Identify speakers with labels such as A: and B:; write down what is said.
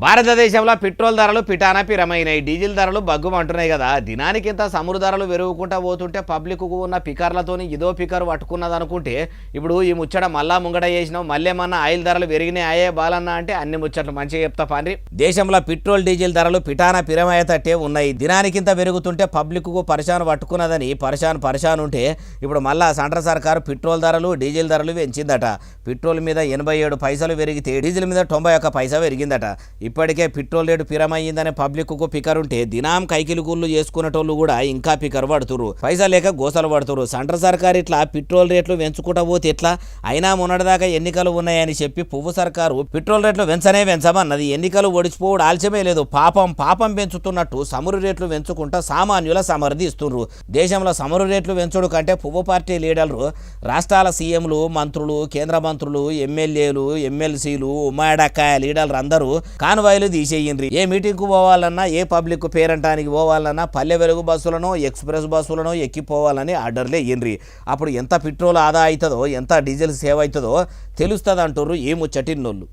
A: భారతదేశంలో పెట్రోల్ ధరలు పిటానా పిరమైనాయి. డీజిల్ ధరలు బగ్గుమంటున్నాయి కదా. దినానికింత సమురు ధరలు పెరుగుకుంటా పోతుంటే పబ్లిక్కు ఉన్న పికర్లతోని ఇదో పికర్ పట్టుకున్నది అనుకుంటే ఇప్పుడు ఈ ముచ్చట మళ్ళా ముంగట చేసినాం. మళ్ళేమన్నా ఆయిల్ ధరలు పెరిగినాయే బాలన్నా అంటే అన్ని ముచ్చట్లు మంచిగా చెప్తా పాండ్రి. దేశంలో పెట్రోల్ డీజిల్ ధరలు పిటానా పిరమయ్యేటట్టే ఉన్నాయి. దినానికింత పెరుగుతుంటే పబ్లిక్కు పరిశాన్ పట్టుకున్నదని పరిశాన్ ఉంటే ఇప్పుడు మళ్ళా సెంట్రల్ సర్కారు పెట్రోల్ ధరలు డీజిల్ ధరలు పెంచిందట. పెట్రోల్ మీద 87 పైసలు పెరిగితే డీజిల్ మీద 91 పైసా పెరిగిందట. ఇప్పటికే పెట్రోల్ రేటు పిరమయ్యిందనే పబ్లిక్కు పికర్ ఉంటే దినాం కైకిలు కూళ్ళు చేసుకునేటోళ్ళు కూడా ఇంకా పికర్ పడుతురు. పైసలు లేక గోసలు పడుతురు. సెంట్రల్ సర్కారు ఇట్లా పెట్రోల్ రేట్లు పెంచుకుంటా పోతే ఎట్లా? అయినా మొన్నటిదాకా ఎన్నికలు ఉన్నాయని చెప్పి పువ్వు సర్కారు పెట్రోల్ రేట్లు పెంచమన్నది. ఎన్నికలు ఒడిచిపోవడం ఆలస్యమే లేదు. పాపం పెంచుతున్నట్టు సమురు రేట్లు పెంచుకుంటా సామాన్యుల సమర్థిస్తున్నారు. దేశంలో సమురు రేట్లు పెంచుడు కంటే పువ్వు పార్టీ లీడర్లు, రాష్ట్రాల సీఎంలు, మంత్రులు, కేంద్ర మంత్రులు, ఎమ్మెల్యేలు, ఎమ్మెల్సీలు, ఉమ్మాడక్కాయ లీడర్లు అందరూ కాన్వాయిలు తీసేయండ్రి. ఏ మీటింగ్కు పోవాలన్నా, ఏ పబ్లిక్ పేరంటానికి పోవాలన్నా పల్లె వెలుగు బస్సులను, ఎక్స్ప్రెస్ బస్సులను ఎక్కిపోవాలని ఆర్డర్లు వేయండ్రి. అప్పుడు ఎంత పెట్రోల్ ఆదా అవుతుందో, ఎంత డీజిల్ సేవ్ అవుతుందో తెలుస్తుంది అంటుర్రు ఈ ముచ్చటిన్నోళ్ళు.